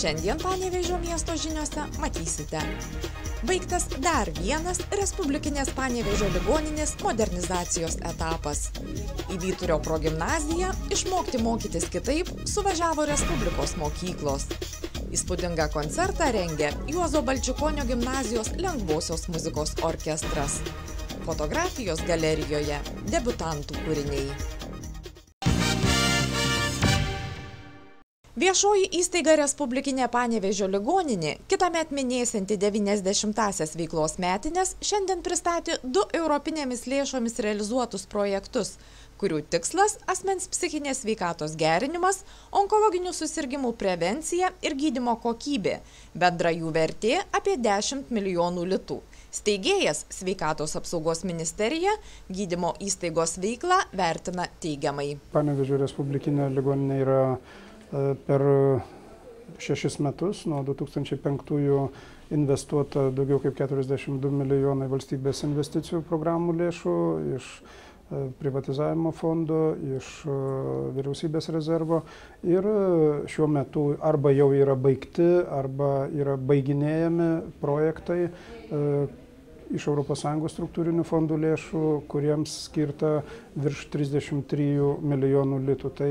Šiandien Panevėžio miesto žiniose matysite. Baigtas dar vienas Respublikinės Panevėžio ligoninės modernizacijos etapas. Į Vyturio progimnaziją išmokti mokytis kitaip suvažiavo Respublikos mokyklos. Įspūdingą koncertą rengė Juozo Balčikonio gimnazijos lengvosios muzikos orkestras. Fotografijos galerijoje debiutantų kūriniai. Viešoji įstaiga Respublikinė Panevėžio ligoninė, kitąmet minėsianti 90-asias veiklos metines, šiandien pristatė 2 europinėmis lėšomis realizuotus projektus, kurių tikslas – asmens psichinės sveikatos gerinimas, onkologinių susirgimų prevencija ir gydymo kokybė. Bendra jų vertė apie 10 milijonų litų. Steigėjas Sveikatos apsaugos ministerija gydymo įstaigos veiklą vertina teigiamai. Panevėžio Respublikinė ligoninė yra per 6 metus, nuo 2005 investuota daugiau kaip 42 milijonai valstybės investicijų programų lėšų iš privatizavimo fondo, iš vyriausybės rezervo ir šiuo metu arba jau yra baigti, arba yra baiginėjami projektai iš ES struktūrinių fondų lėšų, kuriems skirta virš 33 milijonų litų. Tai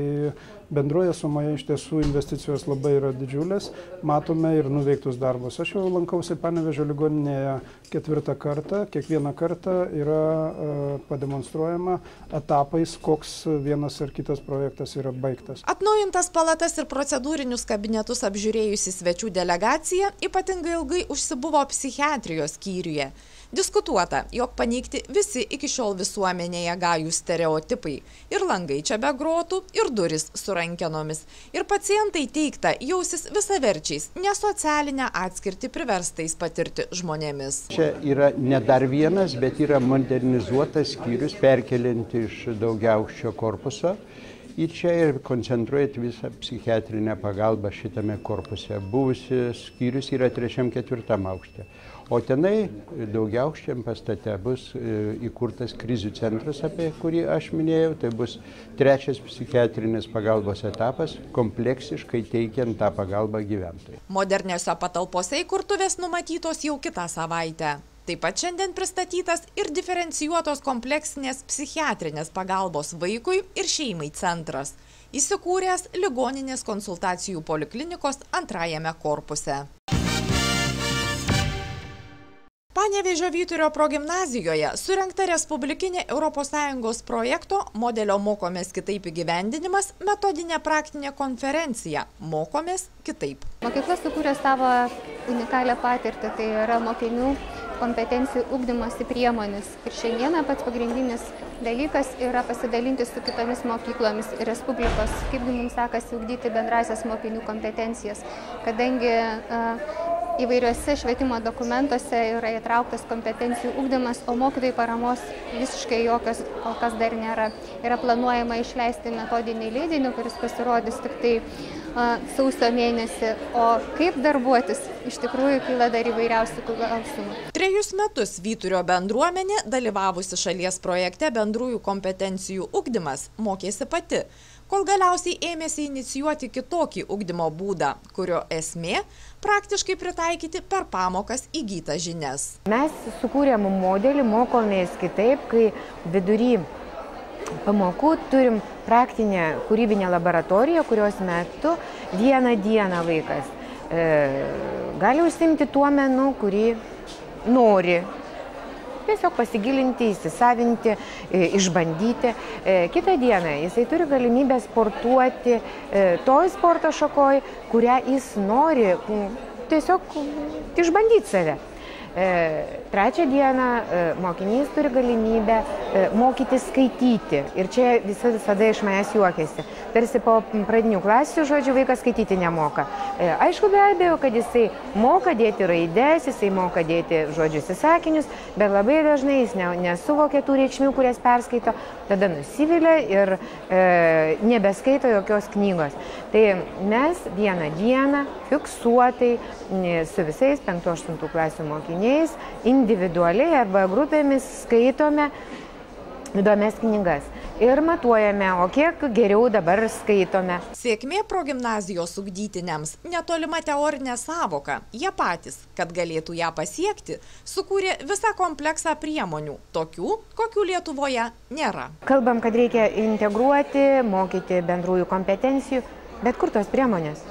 bendroje sumoje iš tiesų investicijos labai yra didžiulės, matome ir nuveiktus darbus. Aš jau lankausi Panevėžio ligoninėje 4. kartą, kiekvieną kartą yra pademonstruojama etapais, koks vienas ar kitas projektas yra baigtas. Atnaujintas palatas ir procedūrinius kabinetus apžiūrėjusi svečių delegacija ypatingai ilgai užsibuvo psichiatrijos skyriuje. Diskutuota, jog paneigti visi iki šiol visuomenėje gajų stereotipai. Ir langai čia be grotų, ir durys su rankenomis. Ir pacientai teigta jausis visaverčiais, nesocialinę atskirtį priverstais patirti žmonėmis. Čia yra ne dar vienas, bet yra modernizuotas skyrius, perkelianti iš daugiaaukščio korpuso. Ir čia ir koncentruojat visą psichiatrinę pagalbą šitame korpuse. Buvusis skyrius yra 3-4 aukšte. O tenai daugiaaukščiam pastate bus įkurtas krizių centras, apie kurį aš minėjau. Tai bus 3. psichiatrinės pagalbos etapas, kompleksiškai teikiant tą pagalbą gyventojai. Moderniose patalpose įkurtuvės numatytos jau kitą savaitę. Taip pat šiandien pristatytas ir diferencijuotos kompleksinės psichiatrinės pagalbos vaikui ir šeimai centras, įsikūręs ligoninės konsultacijų poliklinikos 2. korpuse. Panevėžio Vyturio progimnazijoje surengta Respublikinė ES projekto modelio Mokomės kitaip įgyvendinimas metodinė praktinė konferencija Mokomės kitaip. Mokykla sukūrė savo unikalią patirtį, tai yra mokinių kompetencijų ugdymosi priemonės. Ir šiandieną pats pagrindinis dalykas yra pasidalinti su kitomis mokyklomis Respublikos, kaipgi mums sekasi ugdyti bendrasias mokinių kompetencijas, kadangi įvairiuose švietimo dokumentuose yra įtrauktas kompetencijų ugdymas, o mokytojų paramos visiškai jokios kol kas dar nėra. Yra planuojama išleisti metodinį leidinį, kuris pasirodys tik tai sausio mėnesį. O kaip darbuotis, iš tikrųjų kyla dar įvairiausių klausimų. 3 metus Vyturio bendruomenė, dalyvavusi šalies projekte Bendrųjų kompetencijų ugdymas, mokėsi pati, kol galiausiai ėmėsi inicijuoti kitokį ugdymo būdą, kurio esmė – praktiškai pritaikyti per pamokas įgytas žinias. Mes sukūrėm modelį Mokomės kitaip, kai vidury pamokų turim praktinę kūrybinę laboratoriją, kurios metu vieną dieną vaikas gali užsiimti tuo menu, kurį nori. Tiesiog pasigilinti, įsisavinti, išbandyti. Kitą dieną jisai turi galimybę sportuoti toj sporto šakoj, kurią jis nori tiesiog išbandyti save. 3 dieną mokinys turi galimybę mokyti skaityti. Ir čia visada iš manęs juokiasi. Tarsi po pradinių klasių, žodžiu, vaikas skaityti nemoka. Aišku, be abejo, kad jisai moka dėti raides, jisai moka dėti žodžius į sakinius, bet labai dažnai jis nesuvokia tų reikšmių, kurias perskaito, tada nusivilia ir nebeskaito jokios knygos. Tai mes vieną dieną fiksuotai su visais 5-8 klasių mokiniais individualiai arba grupėmis skaitome įdomias knygas. ir matuojame, o kiek geriau dabar skaitome. Sėkmė progimnazijos ugdytiniams netolima teorinė savoka. Jie patys, kad galėtų ją pasiekti, sukūrė visą kompleksą priemonių, tokių, kokių Lietuvoje nėra. Kalbam, kad reikia integruoti, mokyti bendrųjų kompetencijų, bet kur tos priemonės?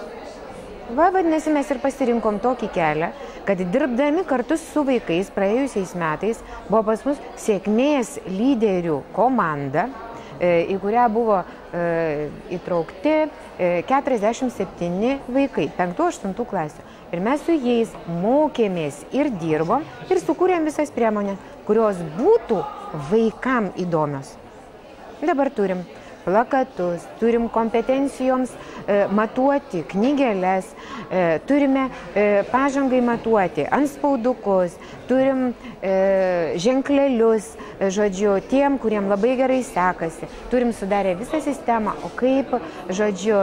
Vadinasi, mes ir pasirinkom tokį kelią, kad dirbdami kartu su vaikais praėjusiais metais buvo pas mus sėkmės lyderių komanda, į kurią buvo įtraukti 47 vaikai, 5-8 klasių. Ir mes su jais mokėmės ir dirbom ir sukūrėm visas priemonės, kurios būtų vaikam įdomios. Dabar turim plakatus, turim kompetencijoms matuoti knygeles, turime pažangai matuoti antspaudukus, turim ženklelius, žodžiu, tiem, kuriem labai gerai sekasi. Turim sudarę visą sistemą, o kaip, žodžiu,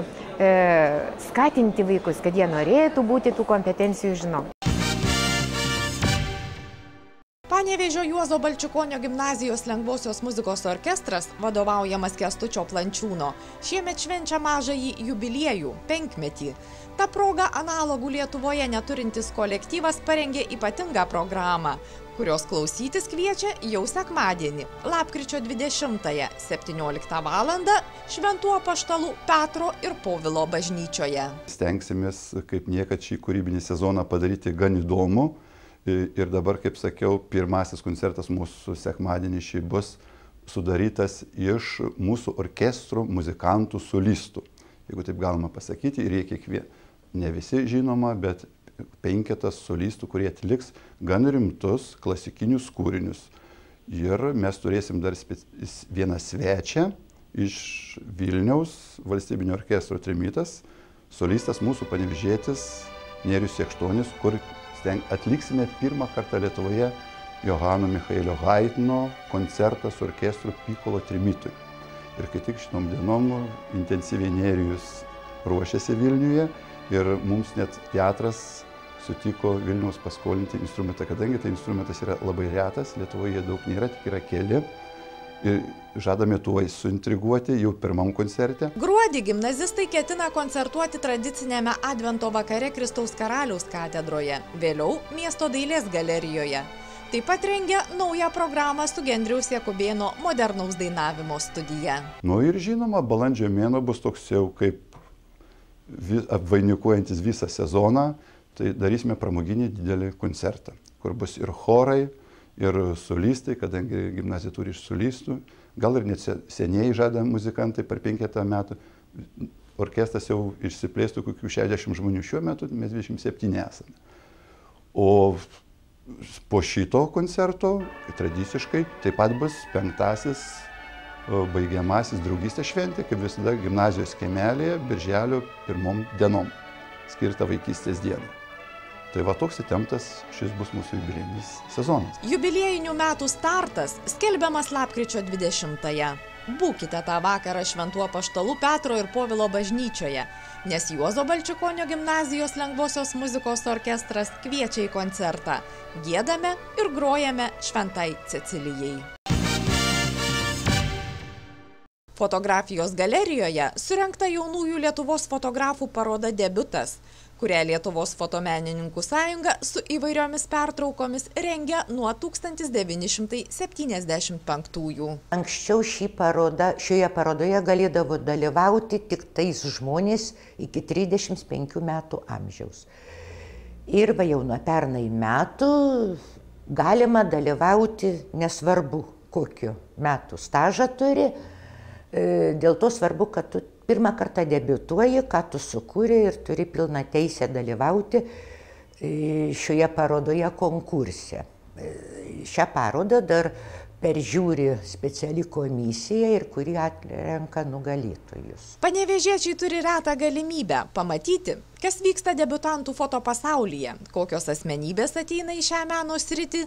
skatinti vaikus, kad jie norėtų būti tų kompetencijų žinom. Panevėžio Juozo Balčikonio gimnazijos lengvosios muzikos orkestras, vadovaujamas Kęstučio Plančiūno, šiemet švenčia mažąjį jubiliejų, 5-metį. Ta proga analogų Lietuvoje neturintis kolektyvas parengė ypatingą programą, kurios klausytis kviečia jau sekmadienį, lapkričio 20-ąją, 17 valandą, Šventų Apaštalų Petro ir Povilo bažnyčioje. Stengsimės kaip niekad šį kūrybinį sezoną padaryti gan įdomų. Ir dabar, kaip sakiau, pirmasis koncertas mūsų sekmadienį šį bus sudarytas iš mūsų orkestrų muzikantų solistų. Jeigu taip galima pasakyti, ir jie kiekvieną, ne visi žinoma, bet 5 solistų, kurie atliks gan rimtus klasikinius kūrinius. Ir mes turėsim dar vieną svečią iš Vilniaus valstybinio orkestro Trimitas, solistas mūsų panevėžietis Nėrius Jakštonis, kur atliksime pirmą kartą Lietuvoje Johano Michaelio Haydno koncertą su orkestru Piccolo Trimitui. Ir kai tik šitom dienom intensyviai Nėrijus ruošiasi Vilniuje ir mums net teatras sutiko Vilniaus paskolinti instrumentą, kadangi tai instrumentas yra labai retas, Lietuvoje daug nėra, tik yra keli. Ir žadame tuo suintriguoti jau pirmam koncerte. Gruodį gimnazistai ketina koncertuoti tradicinėme Advento vakare Kristaus Karaliaus katedroje, vėliau miesto dailės galerijoje. Taip pat rengia naują programą su Gendriaus Jakubėno modernaus dainavimo studija. Ir žinoma, balandžio mėnuo bus toks jau kaip apvainikuojantis visą sezoną, tai darysime pramoginį didelį koncertą, kur bus ir chorai, ir solistai, kadangi gimnazija turi iš solistų, gal ir net seniai žada muzikantai per 5 metų. Orkestras jau išsiplėstų kokių 60 žmonių, šiuo metu mes 27 esame. O po šito koncerto tradiciškai taip pat bus 5-asis baigiamasis draugystės šventė, kaip visada gimnazijos kiemelėje, birželio 1 dienom, skirta vaikystės dienai. Tai va toks įtemptas šis bus mūsų jubiliejinis sezonas. Jubiliejinių metų startas skelbiamas lapkričio 20-ąją. Būkite tą vakarą Šventų Apaštalų Petro ir Povilo bažnyčioje, nes Juozo Balčikonio gimnazijos lengvosios muzikos orkestras kviečia į koncertą. Giedame ir grojame Šventai Cecilijai. Fotografijos galerijoje surengta jaunųjų Lietuvos fotografų paroda Debiutas, kurią Lietuvos fotomenininkų sąjunga su įvairiomis pertraukomis rengia nuo 1975-ųjų. Anksčiau šioje parodoje galėdavo dalyvauti tik tais žmonės iki 35 metų amžiaus. Ir va jau nuo pernai metų galima dalyvauti nesvarbu, kokiu metų stažą turi. Dėl to svarbu, kad tu pirmą kartą debiutuoji, ką tu sukūrė ir turi pilną teisę dalyvauti šioje parodoje konkurse. Šią parodą dar peržiūri speciali komisija ir kuri atrenka nugalėtojus. Panevėžiečiai turi retą galimybę pamatyti, kas vyksta debiutantų fotopasaulyje, kokios asmenybės ateina į šią meno sritį,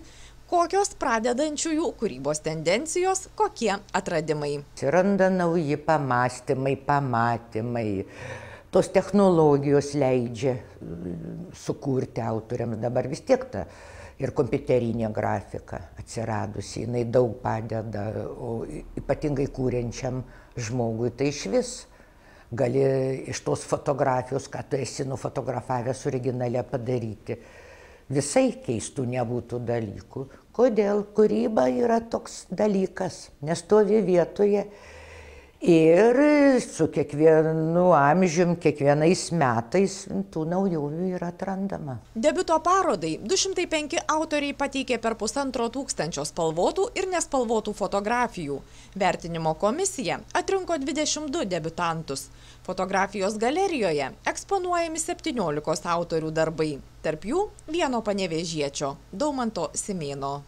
kokios pradedančiųjų kūrybos tendencijos, kokie atradimai. Atsiranda nauji pamastymai, pamatymai, tos technologijos leidžia sukurti autoriams. Dabar vis tiek ta ir kompiuterinė grafika atsiradusi, jinai daug padeda, o ypatingai kūrenčiam žmogui tai išvis. Gali iš tos fotografijos, ką tu esi nufotografavęs originale padaryti. Visai keistų nebūtų dalykų. Kodėl? Kūryba yra toks dalykas, nestovi vietoje. Ir su kiekvienu amžium, kiekvienais metais tų naujovių yra atrandama. Debiuto parodai 205 autoriai pateikė per 1500 spalvotų ir nespalvotų fotografijų. Vertinimo komisija atrinko 22 debiutantus. Fotografijos galerijoje eksponuojami 17 autorių darbai, tarp jų vieno panevėžiečio, Daumanto Simėno.